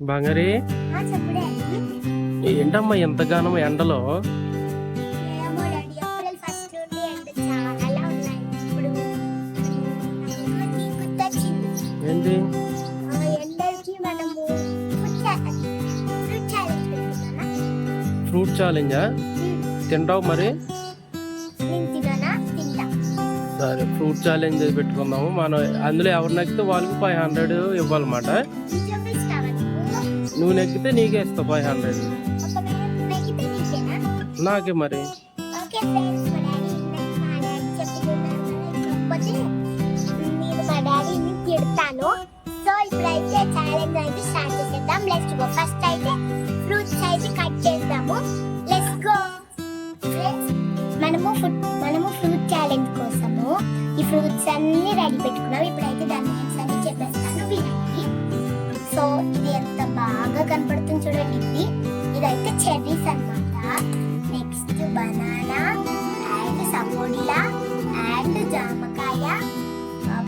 బంగారి ఏంటమ్మా ఎంతగానో ఎండలో? ఏంటి ఫ్రూట్ ఛాలెంజా? తింటావు మరి? సరే ఫ్రూట్ ఛాలెంజ్ పెట్టుకుందాము మనం. అందులో ఎవరు నెక్కితే వాళ్ళకి 500 ఇవ్వాలన్నమాట. నువ్వు నెక్కితే నీకే ఇస్తావు 500. నాకే మరి. సో ఇప్పుడైతే ఛాలెంజ్ అయితే స్టార్ట్ చేద్దాం. Let's go. ఫస్ట్ అయితే ఫ్రూట్స్ అయితే కట్ చేద్దాము. Let's go. మనము ఫ్రూట్ ఛాలెంజ్ కోసము ఈ ఫ్రూట్స్ అన్ని రెడీ పెట్టుకున్నాం. ఇప్పుడైతే దాని నేమ్స్ అన్ని చెప్పేస్తాను వినండి. సో ఇది ఎంత బాగా కనపడుతుంది చూడండి. ఇదైతే చెర్రీస్ అన్నమాట. Next banana and sapota and జామకాయ,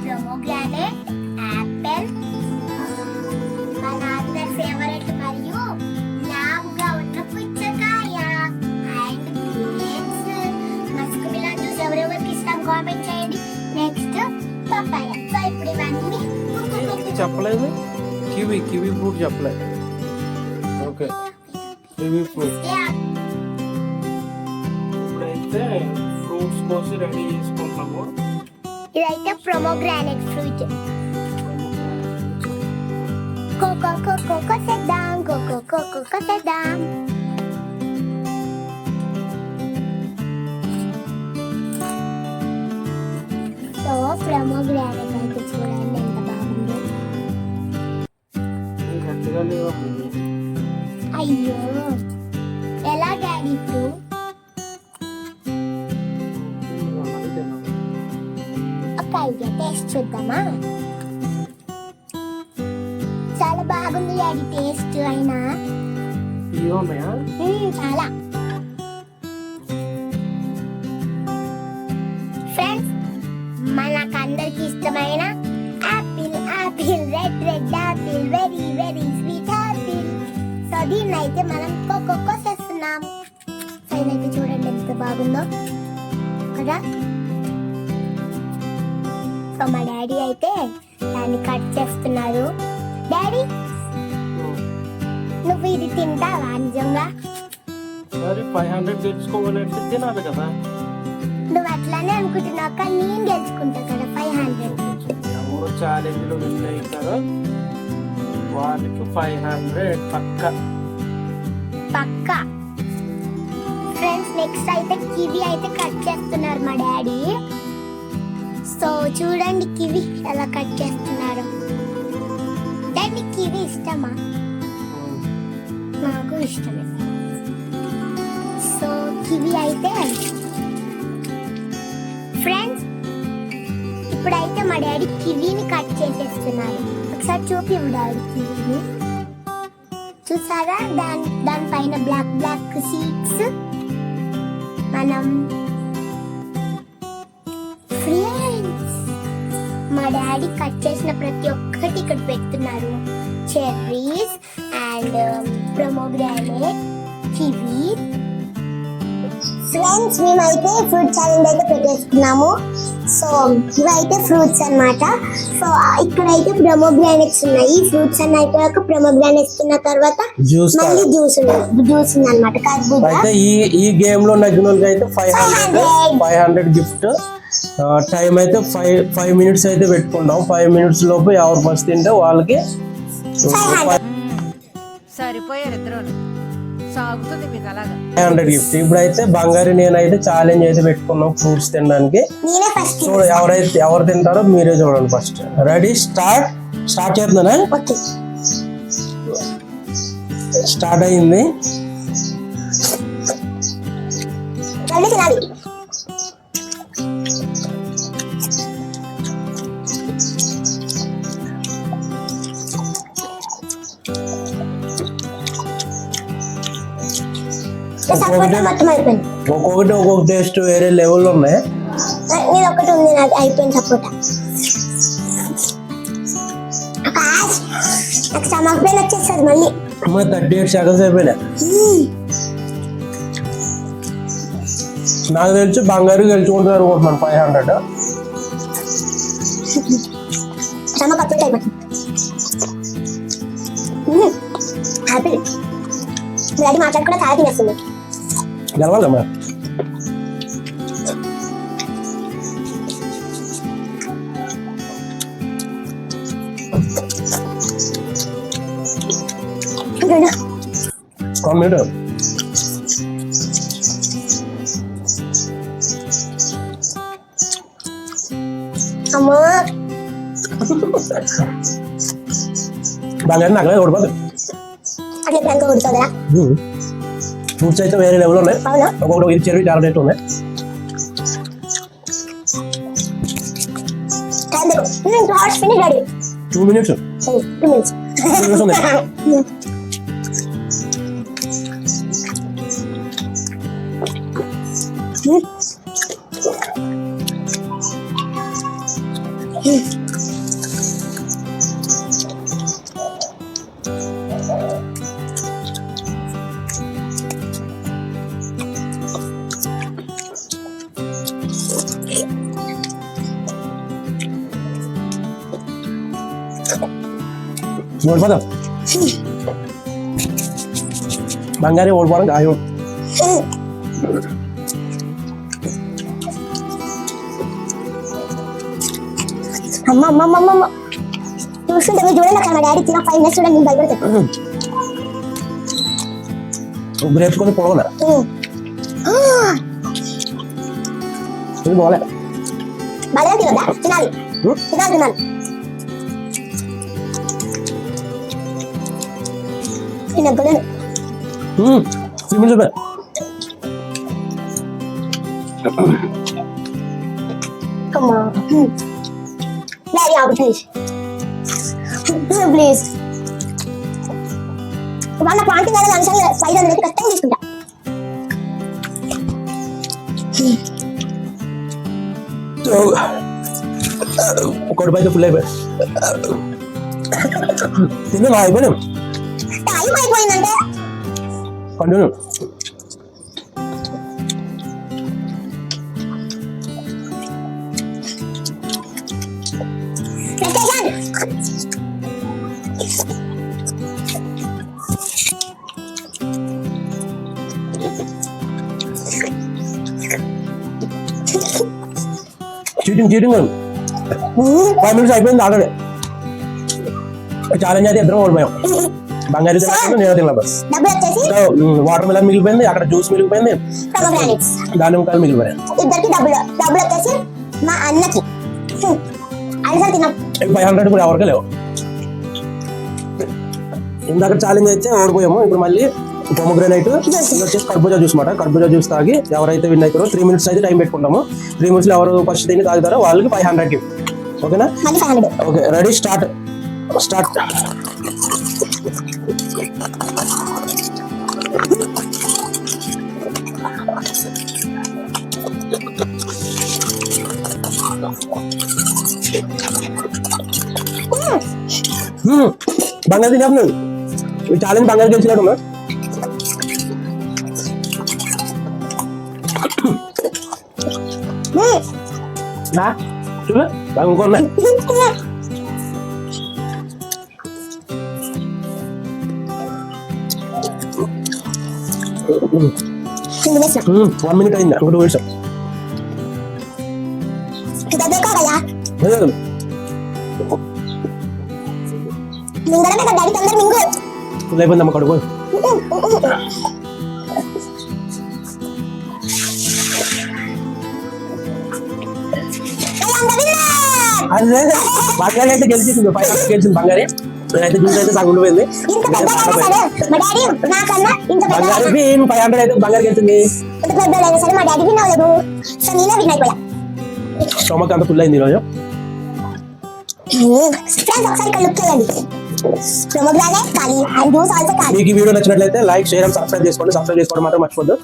ప్రొమోగ్రానేట్, యాపిల్, మన అందరి ఫేవరెట్ మరియు లావుగా ఉన్న పుచ్చకాయ and grapes. Musk melon juice ఎవరెవరికి ఇష్టం కామెంట్ చేయండి. Next papaya. సో ఇప్పుడు ఇవన్నీ చెప్పలేదు. కివి ఫ్రూట్ చెప్పలేదు. Okay kiwi fruit. ఇప్పుడైతే ఫ్రూట్స్ కోసి రెడీ చేసుకుంటాము. ఇదైతే ప్రొమోగ్రానేట్ ఫ్రూట్. కోకో సెద్దాం, కోకో సెద్దాం. సో ప్రొమోగ్రానేట్ అయితే చూడండి ఎంత బాగుందో. అయ్యో ఎలా డాడీ ఇప్పుడు? ఒక ఐడియా, టేస్ట్ చూద్దామా? చాలా బాగుంది డాడీ టేస్ట్. అయినా చాలా. ఫ్రెండ్స్ మనకందరికి ఇష్టమైన Apple, red Apple, very sweet Apple. So దీన్ని అయితే మనం కోసేస్తున్నాం. సైన్ అయితే చూడండి ఎంత బాగుందో కదా. సో మా డాడీ అయితే దాన్ని కట్ చేస్తున్నారు. డాడీ నువ్వు ఇది తింటావా నిజంగా? మరి 500 తెచ్చుకోవాలంటే తినాలి కదా. నువ్వు అట్లానే అనుకుంటున్నావు కానీ నేను గెలుచుకుంటా కదా 500. ఎవరు ఛాలెంజ్ లో విన్ అవుతారో వాళ్ళకి 500 పక్కా. ఫ్రెండ్స్ నెక్స్ట్ అయితే కివి అయితే కట్ చేస్తున్నారు మా డాడీ. సో చూడండి కివి ఎలా కట్ చేస్తున్నారు. డాడీ కివి ఇష్టమా? నాకు ఇష్టమే. సో కివి అయితే ఫ్రెండ్స్ ఇప్పుడైతే మా డాడీ కివీని కట్ చేసేస్తున్నారు. ఒకసారి చూపి డాడీ కివీని. చూసారా దానిపైన బ్లాక్ సీడ్స్. మనం ఫ్రెండ్స్ మా డాడీ కట్ చేసిన ప్రతి ఒక్కటి ఇక్కడ పెడుతున్నారు. Cherries and pomegranate, kiwi. Friends మేమైతే ఫ్రూట్ ఛాలెంజ్ అయితే పెట్టేసుకున్నాము. సో ఇవైతే ఫ్రూట్స్ అన్నమాట. సో ఇక్కడైతే ప్రొమోగ్రానేట్స్ ఉన్నాయి. ఫ్రూట్స్ అన్ని అయిపోయాక ప్రొమోగ్రానేట్స్ తిన్న తర్వాత మళ్ళీ జ్యూస్ ఉంది అన్నమాట. కర్బూజా. ఈ గేమ్ లో నగ్గిన వాళ్ళకి అయితే 500 గిఫ్ట్. టైం అయితే 5 మినిట్స్ అయితే పెట్టుకుంటాం. 5 మినిట్స్ లోపు ఎవరు ఫస్ట్ తింటే వాళ్ళకి సరిపోయారు ఇద్దరు. సాగుతుంది మీకు అలాగా 500 గిఫ్ట్. ఇప్పుడైతే బంగారు నేనైతే ఛాలెంజ్ అయితే పెట్టుకున్నాం ఫ్రూట్స్ తినడానికి. చూడ ఎవరు తింటారో మీరే చూడండి. ఫస్ట్ రెడీ స్టార్ట్ చేస్తున్నానా? స్టార్ట్ అయింది. ఒక్కొక్కటి ఒక్కొక్క టేస్ట్ వేరే లెవెల్ ఉన్నాయి. ఒకటి ఉంది నాకు అయిపోయింది సపోటా. నాకు స్టమక్ పెయిన్ వచ్చేస్తుంది మళ్ళీ. 38 సెకండ్స్ అయిపోయినాయి. నాకు తెలిసి బంగారు గెలుచుకుంటారు అనుకుంటున్నాను 500. స్టమక్ అప్సెట్ అయిపోతుంది. హ్యాపీ. డాడీ మాట్లాడుకుంటే చాలా తినేస్తుంది. గెలవాలమ్మా. One minute. అమ్మా బంగారు నాకు ఓడిపోతుంది. అట్లా ప్రాంక్ కొడుతుందా? ఫ్రూట్స్ అయితే వేరే లెవెల్ ఉన్నాయి. అవునా? ఒక్కొక్కటి ఇది చెరువు చాలా రేట్ ఉన్నాయి. Finish daddy. 2 minutes. 2 minutes. 2 minutes ఉన్నాయి. ఓడిపోదాం. బంగారే ఓడిపోవడం ఖాయం. అమ్మ అమ్మ అమ్మ అమ్మ చూస్తుంటే మీరు చూడండి అక్కడ మా డాడీ తిన్న 5 minutes చూడండి నేను భయపడతాను. గ్రేప్స్ కొని పోవాలా ఇది పోలే బాగా తినదా? తినాలి తినాలి తినాలి. తినగలను. 3 minutes అయిపోయి. Come on. Daddy, out, please. Please. వాళ్ళ పాంటి గారు అనుసరి 500 కష్టంగా తీసుకుంటా. ఒకటి పైకి ఫుల్ అయిపోయి తిన్నా అయిపోయినా. టైం అయిపోయిందంటే కంటిన్యూ. చీటింగ్ 5 minutes అయిపోయింది ఆల్రెడీ. ఛాలెంజ్ అయితే ఇద్దరం ఓడిపోయాం. బంగారు తినకుండా నేను తిన్నా. బస్ డబ్బులు వచ్చేసి వాటర్ మిలన్ మిగిలిపోయింది, అక్కడ జ్యూస్ మిగిలిపోయింది, pomegranates. దానిమ్మకాయలు మిగిలిపోయాయి. ఇద్దరికి డబ్బులు వచ్చేసి మా అన్నకి. అడిసా తిన్నాం. 500 కూడా ఎవరికి లేవు. ఇందాక ఛాలెంజ్ అయితే ఓడిపోయాము. ఇప్పుడు మళ్ళీ పొమగ్రానైట్ వచ్చేసి కర్బూజా జ్యూస్ మాట. కర్బూజా జ్యూస్ తాగి ఎవరైతే విన్ అవుతారో 3 minutes అయితే టైం పెట్టుకుంటాము. 3 minutes లో ఎవరు ఫస్ట్ దీన్ని తాగుతారో వాళ్ళకి 500. ఓకేనా? మళ్ళీ 500. Okay ready start. బంగారు తినేస్తున్నాడు. ఈ ఛాలెంజ్ బంగారు గెలిచినట్టు ఉన్నా. చూడ ఇంకొన్నాయి. వన్ మినిట్ అయిందా? 2 minutes. ఫుల్ అయిపోయింది అమ్మ కడుపు. అదే బంగారు అయితే గెలిచింది. 500 గెలిచింది బంగారే. నేనైతే జ్యూస్ అయితే సగం ఉండిపోయింది. బంగారుకి 500 అయితే బంగారు గెలిచింది. స్టమక్ అంత ఫుల్ అయింది ఈరోజు. మీకు ఈ వీడియో నచ్చినట్లయితే లైక్, షేర్ అండ్ సబ్స్క్రైబ్ చేసుకోండి. సబ్స్క్రైబ్ చేసుకోవడం మాత్రం మర్చిపోద్దు.